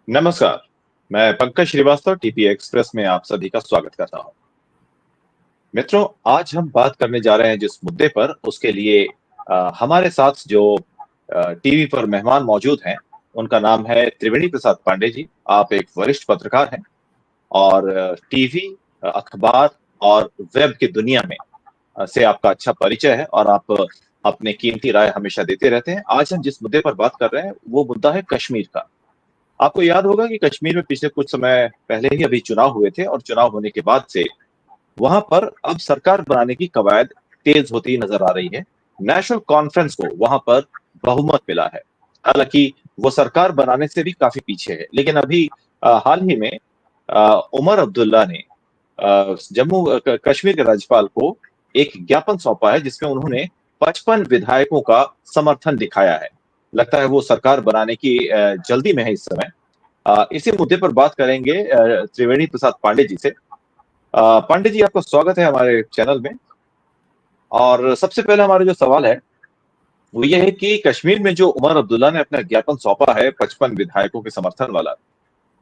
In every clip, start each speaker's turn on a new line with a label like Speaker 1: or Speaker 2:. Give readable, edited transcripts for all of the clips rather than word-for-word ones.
Speaker 1: नमस्कार। मैं Pankaj Srivastava TP express में आप सभी का स्वागत करता हूं। मित्रों, आज हम बात करने जा रहे हैं जिस मुद्दे पर, उसके लिए हमारे साथ जो टीवी पर मेहमान मौजूद हैं, उनका नाम है त्रिवेणी प्रसाद पांडे जी। आप एक वरिष्ठ पत्रकार हैं और टीवी, अखबार और वेब की दुनिया में से आपका अच्छा परिचय है और आप अपने कीमती राय हमेशा देते रहते हैं। आज हम जिस मुद्दे पर बात कर रहे हैं, वो मुद्दा है कश्मीर का। आपको याद होगा कि कश्मीर में पिछले कुछ समय पहले ही अभी चुनाव हुए थे और चुनाव होने के बाद से वहां पर अब सरकार बनाने की कवायद तेज होती नजर आ रही है। नेशनल कॉन्फ्रेंस को वहां पर बहुमत मिला है। हालांकि वो सरकार बनाने से भी काफी पीछे है, लेकिन अभी हाल ही में उमर अब्दुल्ला ने जम्मू कश्मीर के राज्यपाल को एक ज्ञापन सौंपा है, जिसमें उन्होंने 55 विधायकों का समर्थन दिखाया है। लगता है वो सरकार बनाने की जल्दी में है इस समय। इसी मुद्दे पर बात करेंगे त्रिवेणी प्रसाद पांडे जी से। पांडे जी, आपका स्वागत है हमारे चैनल में। और सबसे पहले हमारा जो सवाल है वो ये है कि कश्मीर में जो उमर अब्दुल्ला ने अपना ज्ञापन सौंपा है 55 विधायकों के समर्थन वाला,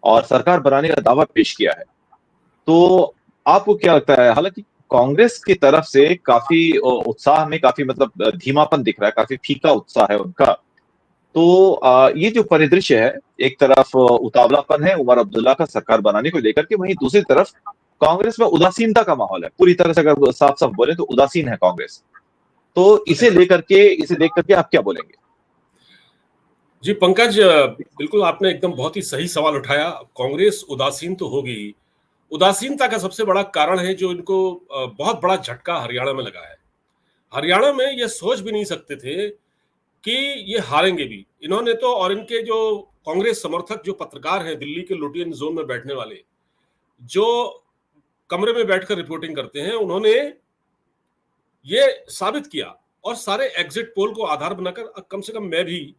Speaker 1: और सरकार बनाने का दावा पेश किया है, तो आपको क्या लगता है? हालांकि कांग्रेस की तरफ से काफी उत्साह में काफी मतलब धीमापन दिख रहा है, काफी फीका उत्साह है उनका। तो ये जो परिदृश्य है, एक तरफ उतावलापन है उमर अब्दुल्ला का सरकार बनाने को लेकर के, वहीं दूसरी तरफ कांग्रेस में उदासीनता का माहौल है। पूरी तरह से अगर साफ साफ बोले तो उदासीन है कांग्रेस। तो इसे देख करके आप क्या बोलेंगे?
Speaker 2: जी पंकज, बिल्कुल आपने एकदम बहुत ही सही सवाल उठाया। कांग्रेस उदासीन तो होगी ही। उदासीनता का सबसे बड़ा कारण है जो इनको बहुत बड़ा झटका हरियाणा में लगा है। हरियाणा में ये सोच भी नहीं सकते थे कि ये हारेंगे भी इन्होंने तो। और इनके जो कांग्रेस समर्थक जो पत्रकार हैं दिल्ली के लुटियन जोन में बैठने वाले, जो कमरे में बैठकर रिपोर्टिंग करते हैं, उन्होंने ये साबित किया और सारे एग्जिट पोल को आधार बनाकर कम से कम मैं भी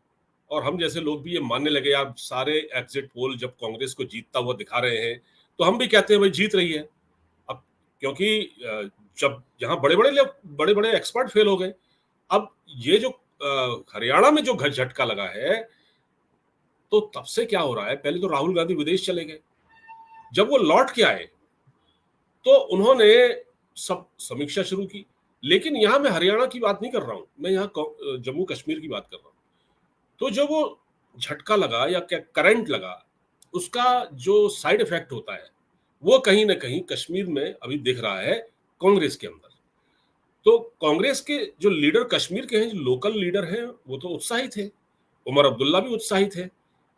Speaker 2: और हम जैसे लोग भी ये मानने लगे। आप सारे एग्जिट पोल जब कांग्रेस को जीतता हुआ दिखा रहे हैं तो हम भी कहते हैं भाई जीत रही है। अब क्योंकि जब यहाँ बड़े बड़े एक्सपर्ट फेल हो गए, अब ये जो हरियाणा में जो झटका लगा है, तो तब से क्या हो रहा है। पहले तो राहुल गांधी विदेश चले गए, जब वो लौट के आए तो उन्होंने सब समीक्षा शुरू की। लेकिन यहां मैं हरियाणा की बात नहीं कर रहा हूं, मैं यहाँ जम्मू कश्मीर की बात कर रहा हूं। तो जो वो झटका लगा या क्या करंट लगा, उसका जो साइड इफेक्ट होता है वो कहीं ना कहीं कश्मीर में अभी दिख रहा है कांग्रेस के अंदर। तो कांग्रेस के जो लीडर कश्मीर के हैं, जो लोकल लीडर हैं, वो तो उत्साहित थे। उमर अब्दुल्ला भी उत्साहित है।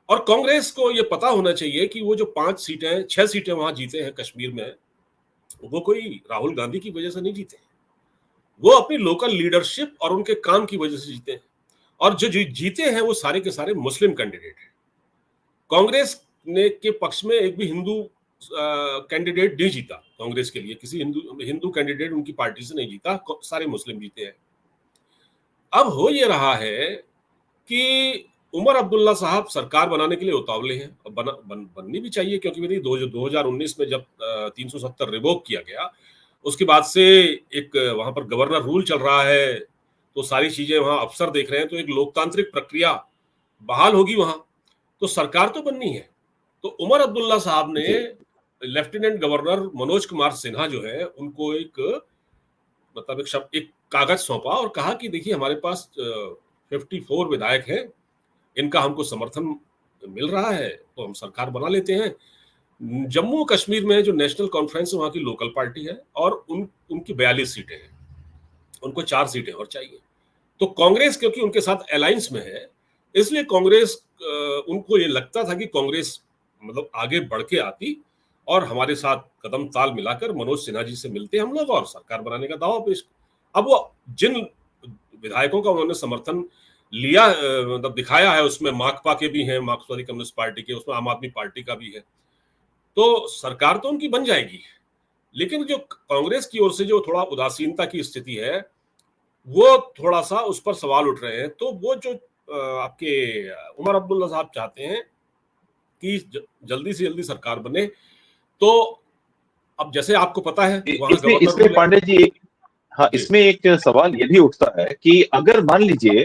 Speaker 2: और कांग्रेस को ये पता होना चाहिए कि वो जो 5 सीटें 6 सीटें वहां जीते हैं कश्मीर में, वो कोई राहुल गांधी की वजह से नहीं जीते हैं। वो अपनी लोकल लीडरशिप और उनके काम की वजह से जीते हैं। और जो जीते हैं वो सारे के सारे मुस्लिम कैंडिडेट हैं। कांग्रेस ने के पक्ष में एक भी हिंदू कैंडिडेट नहीं जीता। कांग्रेस के लिए किसी हिंदू कैंडिडेट उनकी पार्टी से नहीं जीता, सारे मुस्लिम जीते हैं। अब हो ये रहा है कि उमर अब्दुल्ला साहब सरकार बनाने के लिए उतावले हैं। बननी भी चाहिए, क्योंकि मेरी 2019 में जब 370 रिवोक किया गया, उसके बाद से एक वहां पर गवर्नर रूल चल रहा है, तो सारी चीजें वहां अफसर देख रहे हैं, तो एक लोकतांत्रिक प्रक्रिया बहाल होगी वहां, तो सरकार तो बननी है। तो उमर अब्दुल्ला साहब ने लेफ्टिनेंट गवर्नर मनोज कुमार सिन्हा जो है उनको एक मतलब एक कागज सौंपा और कहा कि देखिए हमारे पास 54 विधायक हैं, इनका हमको समर्थन मिल रहा है, तो हम सरकार बना लेते हैं। जम्मू कश्मीर में जो नेशनल कॉन्फ्रेंस है वहां की लोकल पार्टी है और उनकी 42 सीटें हैं, उनको 4 सीटें और चाहिए। तो कांग्रेस क्योंकि उनके साथ अलायंस में है, इसलिए कांग्रेस उनको ये लगता था कि कांग्रेस मतलब आगे बढ़ के आती और हमारे साथ कदम ताल मिलाकर मनोज सिन्हा जी से मिलते हम लोग और सरकार बनाने का दावा पेश। अब वो जिन विधायकों का उन्होंने समर्थन लिया मतलब दिखाया है, उसमें माकपा के भी हैं, मार्क्सवादी कम्युनिस्ट पार्टी के, उसमें आम आदमी पार्टी का भी है, तो सरकार तो उनकी बन जाएगी। लेकिन जो कांग्रेस की ओर से जो थोड़ा उदासीनता की स्थिति है, वो थोड़ा सा उस पर सवाल उठ रहे हैं। तो वो जो आपके उमर अब्दुल्ला साहब चाहते हैं कि जल्दी से जल्दी सरकार बने, तो अब जैसे आपको पता है
Speaker 1: इसमें पांडे जी हाँ, इसमें एक सवाल ये भी उठता है कि अगर मान लीजिए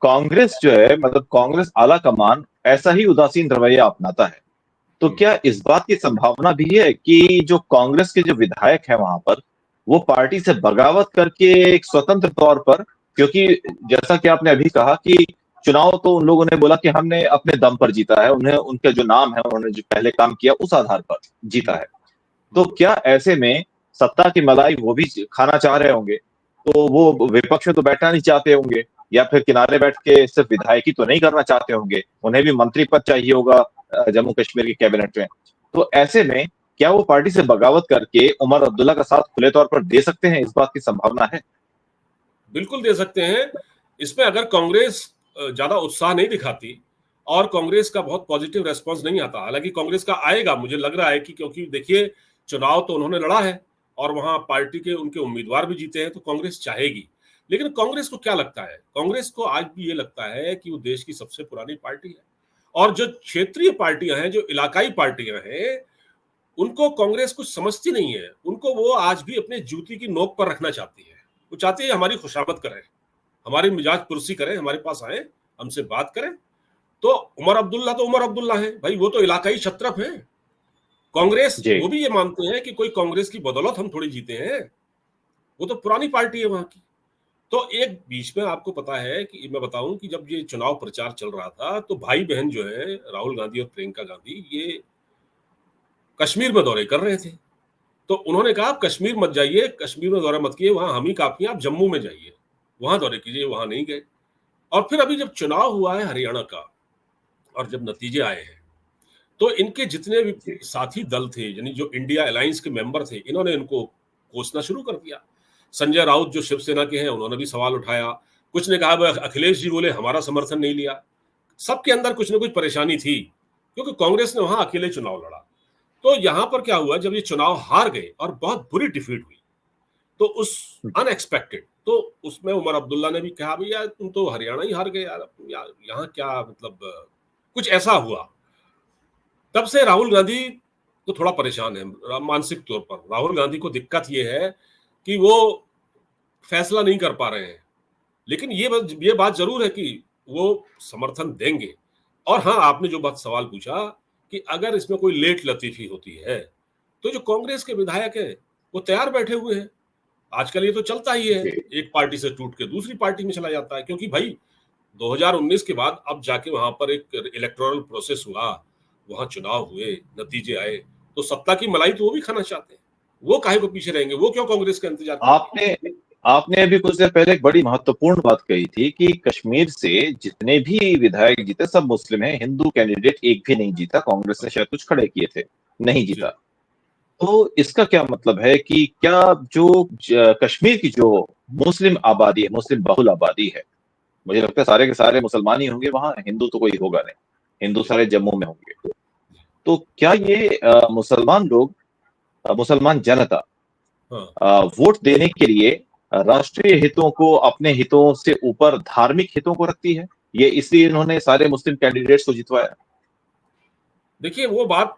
Speaker 1: कांग्रेस जो है, मतलब कांग्रेस आला कमान ऐसा ही उदासीन रवैया अपनाता है, तो क्या इस बात की संभावना भी है कि जो कांग्रेस के जो विधायक हैं वहां पर, वो पार्टी से बगावत करके एक स्वतंत्र तौर पर, क्योंकि जैसा कि आपने अभी कहा कि चुनाव तो उन लोगों ने बोला कि हमने अपने दम पर जीता है, उन्हें उनका जो नाम है, उन्होंने जो पहले काम किया उस आधार पर जीता है। तो क्या ऐसे में सत्ता की मलाई वो भी खाना चाह रहे होंगे? तो वो विपक्ष में तो बैठना नहीं चाहते होंगे, या फिर किनारे बैठ के सिर्फ विधायकी तो नहीं करना चाहते होंगे, उन्हें भी मंत्री पद चाहिए होगा जम्मू कश्मीर की कैबिनेट में। तो ऐसे में क्या वो पार्टी से बगावत करके उमर अब्दुल्ला का साथ खुले तौर पर दे सकते हैं? इस बात की संभावना है?
Speaker 2: बिल्कुल दे सकते हैं। इसमें अगर कांग्रेस ज्यादा उत्साह नहीं दिखाती और कांग्रेस का बहुत पॉजिटिव रेस्पॉन्स नहीं आता, हालांकि कांग्रेस का आएगा, मुझे लग रहा है कि क्योंकि देखिए चुनाव तो उन्होंने लड़ा है और वहां पार्टी के उनके उम्मीदवार भी जीते हैं, तो कांग्रेस चाहेगी। लेकिन कांग्रेस को क्या लगता है, कांग्रेस को आज भी ये लगता है कि वो देश की सबसे पुरानी पार्टी है, और जो क्षेत्रीय पार्टियां हैं, जो इलाकाई पार्टियां हैं, उनको कांग्रेस कुछ समझती नहीं है। उनको वो आज भी अपने जूती की नोक पर रखना चाहती है। वो चाहती है हमारी खुशामद करें, हमारी मिजाज पुरसी करें, हमारे पास आए, हमसे बात करें। तो उमर अब्दुल्ला है भाई, वो तो इलाकाई छत्रप है। कांग्रेस
Speaker 1: जी।
Speaker 2: वो भी ये मानते हैं कि कोई कांग्रेस की बदौलत हम थोड़ी जीते हैं, वो तो पुरानी पार्टी है वहां की। तो एक बीच में आपको पता है कि मैं बताऊं कि जब ये चुनाव प्रचार चल रहा था, तो भाई बहन जो है राहुल गांधी और प्रियंका गांधी, ये कश्मीर में दौरे कर रहे थे। तो उन्होंने कहा आप कश्मीर मत जाइए, कश्मीर में दौरा मत कीजिए, वहां हम ही काफी हैं, आप जम्मू में जाइए, वहां दौरे कीजिए, वहां नहीं गए। और फिर अभी जब चुनाव हुआ है हरियाणा का, और जब नतीजे आए हैं, तो इनके जितने भी
Speaker 1: जी।
Speaker 2: साथी दल थे, यानी जो इंडिया अलायंस के मेंबर थे, इन्होंने इनको कोसना शुरू कर दिया। संजय राउत जो शिवसेना के हैं, उन्होंने भी सवाल उठाया। कुछ ने कहा अखिलेश जी बोले हमारा समर्थन नहीं लिया। सबके अंदर कुछ ना कुछ परेशानी थी, क्योंकि कांग्रेस ने वहां अकेले चुनाव लड़ा। तो यहां पर क्या हुआ, जब ये चुनाव हार गए और बहुत बुरी डिफीट हुई, तो उस अनएक्सपेक्टेड, तो उसमें उमर अब्दुल्ला ने भी कहा भैया तुम तो हरियाणा ही हार गए यार, यहाँ क्या मतलब, कुछ ऐसा हुआ। तब से राहुल गांधी तो थोड़ा परेशान है मानसिक तौर पर। राहुल गांधी को दिक्कत ये है कि वो फैसला नहीं कर पा रहे हैं। लेकिन ये बात जरूर है कि वो समर्थन देंगे। और हाँ, आपने जो बात सवाल पूछा कि अगर इसमें कोई लेट लतीफी होती है, तो जो कांग्रेस के विधायक हैं वो तैयार बैठे हुए हैं। आजकल ये तो चलता ही है,
Speaker 1: जी।
Speaker 2: एक पार्टी से टूट के दूसरी पार्टी में चला जाता है, क्योंकि भाई 2019 के बाद अब जाके वहां पर एक इलेक्टोरल प्रोसेस हुआ, वहां चुनाव हुए, नतीजे आए, तो सत्ता की मलाई तो वो भी खाना चाहते हैं। वो काहे को पीछे रहेंगे, वो क्यों कांग्रेस का इंतजार करेंगे।
Speaker 1: आपने आपने अभी कुछ देर पहले एक बड़ी महत्वपूर्ण बात कही थी कि कश्मीर से जितने भी विधायक जीते सब मुस्लिम हैं, हिंदू कैंडिडेट एक भी नहीं जीता, कांग्रेस ने शायद कुछ खड़े किए थे, नहीं जीता।
Speaker 2: जी।
Speaker 1: तो इसका क्या मतलब है कि क्या जो कश्मीर की जो मुस्लिम आबादी है, मुस्लिम बहुल आबादी है, मुझे लगता है सारे के सारे मुसलमान ही होंगे वहां, हिंदू तो कोई होगा नहीं, हिंदू सारे जम्मू में होंगे। तो क्या ये मुसलमान लोग, मुसलमान जनता
Speaker 2: हाँ,
Speaker 1: वोट देने के लिए राष्ट्रीय हितों को अपने हितों से ऊपर धार्मिक हितों को रखती है? ये इसलिए इन्होंने सारे मुस्लिम कैंडिडेट्स को जितवाया?
Speaker 2: देखिए वो बात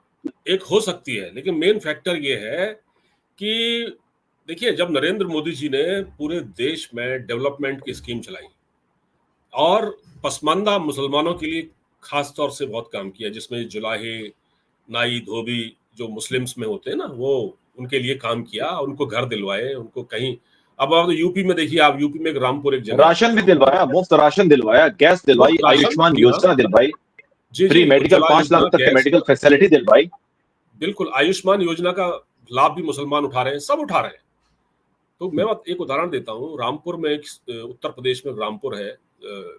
Speaker 2: एक हो सकती है, लेकिन मेन फैक्टर ये है कि देखिए जब नरेंद्र मोदी जी ने पूरे देश में डेवलपमेंट की स्कीम चलाई और पसमानदा मुसलमानों के लिए खास तौर से बहुत काम किया, जिसमें जुलाहे, नाई, धोबी जो मुस्लिम्स में होते हैं ना, वो उनके लिए काम किया, उनको घर दिलवाए, उनको कहीं। अब आप यूपी में देखिए, आप यूपी में एक रामपुर एक जगह है,
Speaker 1: राशन भी दिलवाया, मुफ्त राशन दिलवाया, गैस दिलवाई,
Speaker 2: मुफ्त राशन
Speaker 1: आयुष्मान
Speaker 2: दिया।
Speaker 1: योजना दिलवाई,
Speaker 2: जी
Speaker 1: फ्री
Speaker 2: जी,
Speaker 1: मेडिकल,
Speaker 2: उज्ज्वला
Speaker 1: 5 लाख
Speaker 2: योजना,
Speaker 1: तक के
Speaker 2: गैस,
Speaker 1: मेडिकल फैसिलिटी दिलवाई।
Speaker 2: बिल्कुल आयुष्मान योजना का लाभ भी मुसलमान उठा रहे हैं, सब उठा रहे हैं। तो मैं एक उदाहरण देता हूँ, रामपुर में एक उत्तर प्रदेश में रामपुर है,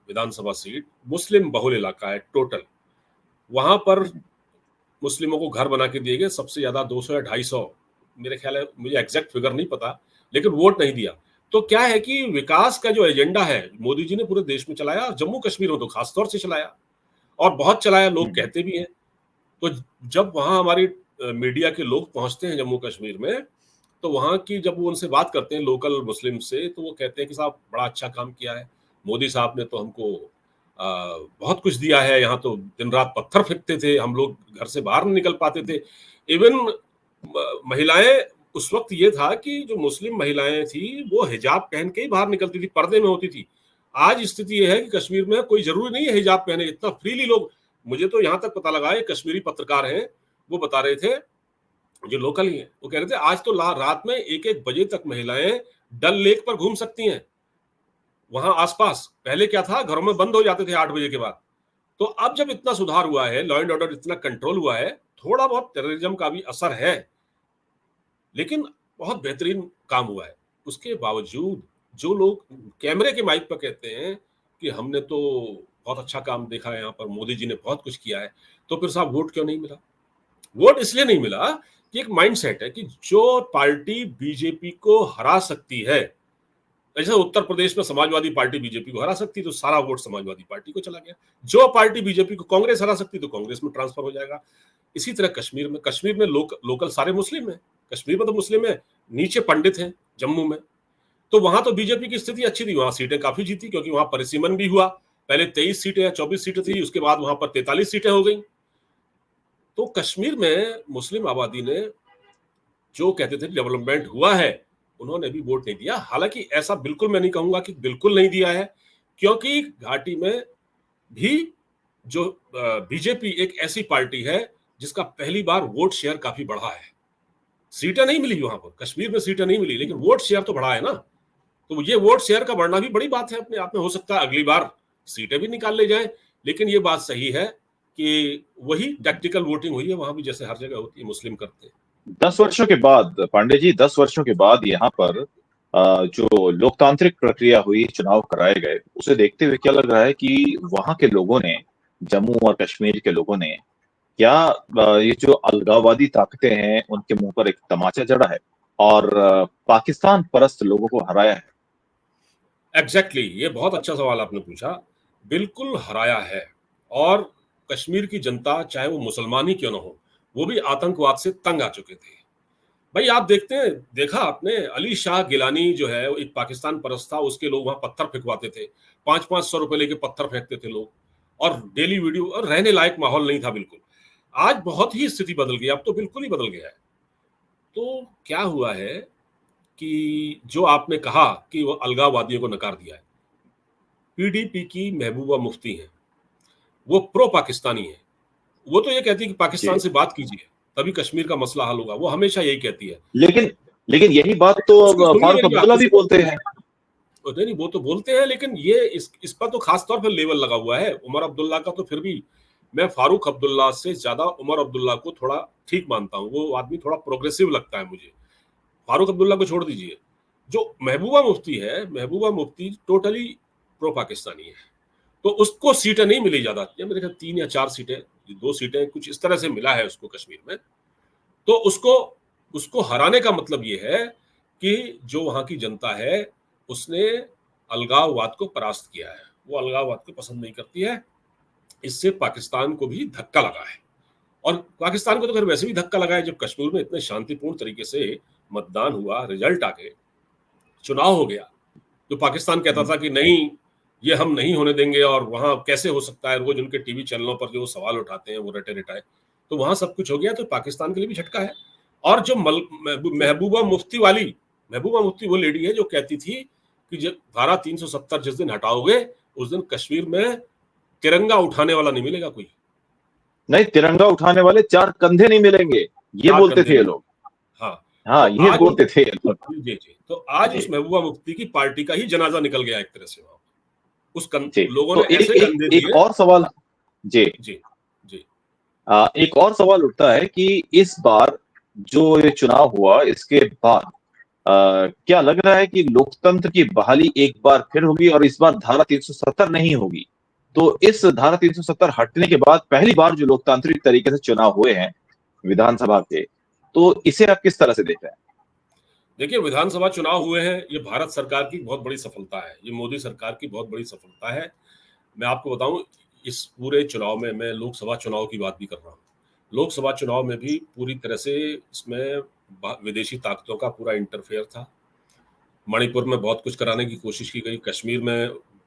Speaker 2: विधानसभा सीट, मुस्लिम बहुल इलाका है टोटल। वहां पर मुस्लिमों को घर बना के दिए गए, सबसे ज्यादा 200 या 250, मेरे ख्याल है, मुझे एग्जैक्ट फिगर नहीं पता, लेकिन वोट नहीं दिया। तो क्या है कि विकास का जो एजेंडा है मोदी जी ने पूरे देश में चलाया, जम्मू कश्मीर में तो खास तौर से चलाया, और बहुत चलाया, लोग कहते भी हैं। तो जब वहां हमारी मीडिया के लोग पहुंचते हैं जम्मू कश्मीर में, तो वहां की जब वो उनसे बात करते हैं लोकल मुस्लिम से, तो वो कहते हैं कि साहब बड़ा अच्छा काम किया है, मोदी साहब ने तो हमको बहुत कुछ दिया है, यहाँ तो दिन रात पत्थर फेंकते थे, हम लोग घर से बाहर नहीं निकल पाते थे। इवन महिलाएं, उस वक्त ये था कि जो मुस्लिम महिलाएं थी वो हिजाब पहन के ही बाहर निकलती थी, पर्दे में होती थी। आज स्थिति ये है कि कश्मीर में कोई जरूरी नहीं है हिजाब पहने, इतना फ्रीली लोग। मुझे तो यहाँ तक पता लगा है, कश्मीरी पत्रकार हैं, वो बता रहे थे, जो लोकल ही है, वो कह रहे थे आज तो रात में 1-1 बजे तक महिलाएं डल लेक पर घूम सकती हैं वहां आसपास। पहले क्या था, घरों में बंद हो जाते थे 8 बजे के बाद। तो अब जब इतना सुधार हुआ है, लॉ एंड ऑर्डर इतना कंट्रोल हुआ है, थोड़ा बहुत टेररिज्म का भी असर है, लेकिन बहुत बेहतरीन काम हुआ है। उसके बावजूद जो लोग कैमरे के माइक पर कहते हैं कि हमने तो बहुत अच्छा काम देखा है, यहाँ पर मोदी जी ने बहुत कुछ किया है, तो फिर साहब वोट क्यों नहीं मिला? वोट इसलिए नहीं मिला कि एक माइंडसेट है कि जो पार्टी बीजेपी को हरा सकती है, जैसे उत्तर प्रदेश में समाजवादी पार्टी बीजेपी को हरा सकती तो सारा वोट समाजवादी पार्टी को चला गया। जो पार्टी बीजेपी को कांग्रेस हरा सकती तो कांग्रेस में ट्रांसफर हो जाएगा। इसी तरह कश्मीर में लोकल सारे मुस्लिम हैं। कश्मीर में तो मुस्लिम है, नीचे पंडित हैं जम्मू में। तो वहां तो बीजेपी की स्थिति अच्छी थी, वहां सीटें काफी जीती, क्योंकि वहां परिसीमन भी हुआ। पहले 23 सीटें या 24 सीटें थी, उसके बाद वहां पर 43 सीटें हो गई। तो कश्मीर में मुस्लिम आबादी ने जो कहते थे डेवलपमेंट हुआ है, उन्होंने भी वोट नहीं दिया। हालांकि ऐसा बिल्कुल मैं नहीं कहूंगा कि बिल्कुल नहीं दिया है, क्योंकि घाटी में भी जो बीजेपी एक ऐसी पार्टी है जिसका पहली बार वोट शेयर काफी बढ़ा है। सीटें नहीं मिली वहां पर, कश्मीर में सीटें नहीं मिली, लेकिन वोट शेयर तो बढ़ा है ना। तो ये वोट शेयर का बढ़ना भी बड़ी बात है अपने आप में। हो सकता है अगली बार सीटें भी निकाल ले जाए, लेकिन ये बात सही है कि वही टैक्टिकल वोटिंग हुई है वहां भी, जैसे हर जगह होती है, मुस्लिम करते हैं।
Speaker 1: 10 वर्षों के बाद पांडे जी, 10 वर्षों के बाद यहाँ पर जो लोकतांत्रिक प्रक्रिया हुई, चुनाव कराए गए, उसे देखते हुए क्या लग रहा है कि वहां के लोगों ने, जम्मू और कश्मीर के लोगों ने, क्या ये जो अलगाववादी ताकतें हैं उनके मुंह पर एक तमाचा जड़ा है और पाकिस्तान परस्त लोगों को हराया है?
Speaker 2: एग्जैक्टली ये बहुत अच्छा सवाल आपने पूछा। बिल्कुल हराया है। और कश्मीर की जनता, चाहे वो मुसलमान ही क्यों ना हो, वो भी आतंकवाद से तंग आ चुके थे। भाई आप देखा आपने, अली शाह गिलानी जो है, वो एक पाकिस्तान परस्त था, उसके लोग वहां पत्थर फेंकवाते थे, 500-500 रुपए लेके पत्थर फेंकते थे लोग, और डेली वीडियो, और रहने लायक माहौल नहीं था बिल्कुल। आज बहुत ही स्थिति बदल गई, अब तो बिल्कुल ही बदल गया है। तो क्या हुआ है कि जो आपने कहा कि वो अलगाववादियों को नकार दिया है, पीडीपी की महबूबा मुफ्ती है, वो प्रो पाकिस्तानी है। वो तो ये कहती है कि पाकिस्तान
Speaker 1: जी।
Speaker 2: से बात कीजिए, तभी कश्मीर का मसला हल होगा। वो हमेशा यही कहती है।
Speaker 1: लेकिन लेकिन यही बात तो
Speaker 2: उसको
Speaker 1: अब
Speaker 2: सुनिए
Speaker 1: फारूक
Speaker 2: मेरी बात,
Speaker 1: अब्दुल्ला भी बोलते हैं।
Speaker 2: नहीं वो तो बोलते हैं, लेकिन ये इस पर तो खास तौर पर लेवल लगा हुआ है। उमर अब्दुल्ला का तो फिर भी, मैं फारूक अब्दुल्ला से ज्यादा उमर अब्दुल्ला को थोड़ा ठीक मानता हूँ। वो आदमी थोड़ा प्रोग्रेसिव लगता है मुझे। फारूक अब्दुल्ला को छोड़ दीजिए, जो महबूबा मुफ्ती है, महबूबा मुफ्ती टोटली प्रो पाकिस्तानी है। तो उसको सीटें नहीं मिली ज्यादा, मेरे ख्याल 3 या 4 सीटें, 2 सीटें कुछ इस तरह से मिला है उसको कश्मीर में। तो उसको उसको हराने का मतलब ये है कि जो वहां की जनता है, उसने अलगाववाद को परास्त किया है। वो अलगाववाद को पसंद नहीं करती है। इससे पाकिस्तान को भी धक्का लगा है, और पाकिस्तान को तो खैर वैसे भी धक्का लगा है। जब कश्मीर में इतने शांतिपूर्ण तरीके से मतदान हुआ, रिजल्ट आ गए, चुनाव हो गया, तो पाकिस्तान कहता था कि नहीं, ये हम नहीं होने देंगे, और वहां कैसे हो सकता है, रोज उनके टीवी चैनलों पर जो सवाल उठाते हैं वो रटे रटाए। तो वहां सब कुछ हो गया, तो पाकिस्तान के लिए भी झटका है। और जो महबूबा मुफ्ती वो लेडी है जो कहती थी कि जब धारा 370 जिस दिन हटाओगे, उस दिन कश्मीर में तिरंगा उठाने वाला नहीं मिलेगा कोई।
Speaker 1: नहीं, तिरंगा उठाने वाले 4 कंधे नहीं मिलेंगे, ये
Speaker 2: 4
Speaker 1: बोलते
Speaker 2: कंधे
Speaker 1: थे ये
Speaker 2: नहीं।
Speaker 1: लोग।
Speaker 2: हाँ। तो
Speaker 1: हाँ, ये
Speaker 2: आज
Speaker 1: बोलते थे ये लोग।
Speaker 2: जी जी, तो आज
Speaker 1: जी
Speaker 2: उस महबूबा मुफ्ती की पार्टी का ही जनाजा निकल गया एक तरह से वहां।
Speaker 1: जी।
Speaker 2: लोगों
Speaker 1: तो
Speaker 2: ने
Speaker 1: एक
Speaker 2: ऐसे
Speaker 1: एक
Speaker 2: कंधे
Speaker 1: एक
Speaker 2: दिए।
Speaker 1: और सवाल। जी।
Speaker 2: जी जी।
Speaker 1: एक और सवाल उठता है कि इस बार जो ये चुनाव हुआ, इसके बाद क्या लग रहा है कि लोकतंत्र की बहाली एक बार फिर होगी और इस बार धारा 370 नहीं होगी? तो इस धारा 370 हटने के बाद पहली बार जो लोकतांत्रिक तरीके से चुनाव हुए हैं विधानसभा के, तो इसे आप किस तरह से देख रहे हैं?
Speaker 2: देखिए, विधानसभा चुनाव हुए हैं, ये भारत सरकार की बहुत बड़ी सफलता है, ये मोदी सरकार की बहुत बड़ी सफलता है। मैं आपको बताऊं, इस पूरे चुनाव में, मैं लोकसभा चुनाव की बात भी कर रहा हूँ, लोकसभा चुनाव में भी पूरी तरह से इसमें विदेशी ताकतों का पूरा इंटरफेयर था। मणिपुर में बहुत कुछ कराने की कोशिश की गई।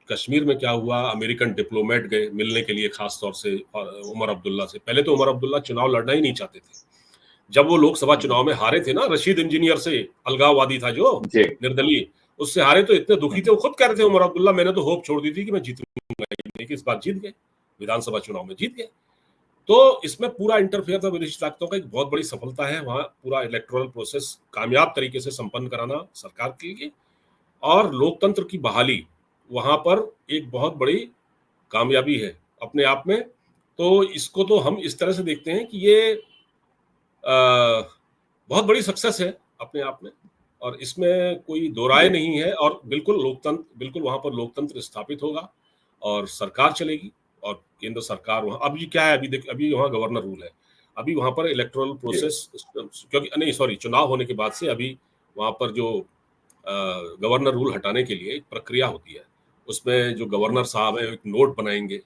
Speaker 2: कश्मीर में क्या हुआ, अमेरिकन डिप्लोमेट गए मिलने के लिए, खास तौर से उमर अब्दुल्ला से। पहले तो उमर अब्दुल्ला चुनाव लड़ना ही नहीं चाहते थे। जब वो लोकसभा चुनाव में हारे थे ना, रशीद इंजीनियर से, अलगाववादी था जो
Speaker 1: जी।
Speaker 2: निर्दलीय, उससे हारे, तो इतने दुखी थे, वो खुद कह रहे थे उमर अब्दुल्ला, मैंने तो होप छोड़ दी थी कि मैं जीतूंगा, लेकिन इस बार जीत गए, विधानसभा चुनाव में जीत गए। तो इसमें पूरा इंटरफेयर था विदेशी ताकतों का, एक बहुत बड़ी सफलता है वहाँ पूरा इलेक्टोरल प्रोसेस कामयाब तरीके से संपन्न कराना सरकार के लिए, और लोकतंत्र की बहाली वहाँ पर एक बहुत बड़ी कामयाबी है अपने आप में। तो इसको तो हम इस तरह से देखते हैं कि ये बहुत बड़ी सक्सेस है अपने आप में, और इसमें कोई दो राय
Speaker 1: जी।
Speaker 2: नहीं है, और बिल्कुल वहाँ पर लोकतंत्र स्थापित होगा और सरकार चलेगी, और केंद्र सरकार वहाँ अभी क्या है, अभी वहाँ गवर्नर रूल है। अभी वहाँ पर इलेक्टोरल
Speaker 1: जी।
Speaker 2: प्रोसेस क्योंकि नहीं सॉरी चुनाव होने के बाद से अभी वहाँ पर जो गवर्नर रूल हटाने के लिए एक प्रक्रिया होती है। उसमें जो गवर्नर साहब हैं एक नोट बनाएँगे,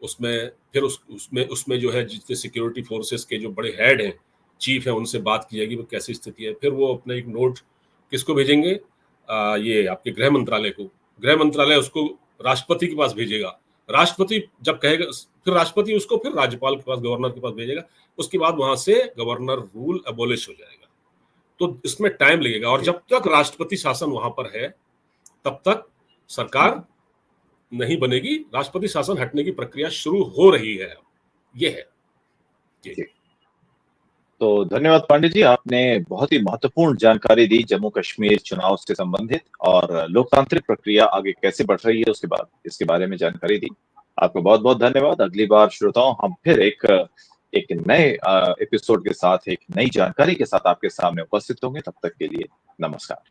Speaker 2: उसमें फिर उसमें उसमें जो है जितने सिक्योरिटी फोर्सेस के जो बड़े हेड हैं, चीफ हैं, उनसे बात की जाएगी वो कैसी स्थिति है। फिर वो अपना एक नोट किसको भेजेंगे, ये आपके गृह मंत्रालय को। गृह मंत्रालय उसको राष्ट्रपति के पास भेजेगा। राष्ट्रपति जब कहेगा फिर राष्ट्रपति उसको फिर राज्यपाल के पास, गवर्नर के पास भेजेगा। उसके बाद वहाँ से गवर्नर रूल एबॉलिश हो जाएगा। तो इसमें टाइम लगेगा, और
Speaker 1: जी।
Speaker 2: जब तक राष्ट्रपति शासन वहाँ पर है, तब तक सरकार नहीं बनेगी। राष्ट्रपति शासन हटने की प्रक्रिया शुरू हो रही है। ये है। जी।
Speaker 1: जी। तो धन्यवाद पांडे जी, आपने बहुत ही महत्वपूर्ण जानकारी दी जम्मू कश्मीर चुनाव से संबंधित और लोकतांत्रिक प्रक्रिया आगे कैसे बढ़ रही है उसके बाद इसके बारे में जानकारी दी। आपका बहुत-बहुत धन्यवाद। अगली बार श्रोताओं हम फिर एक एक नए एपिसोड के साथ, एक नई जानकारी के साथ आपके सामने उपस्थित होंगे। तब तक के लिए नमस्कार।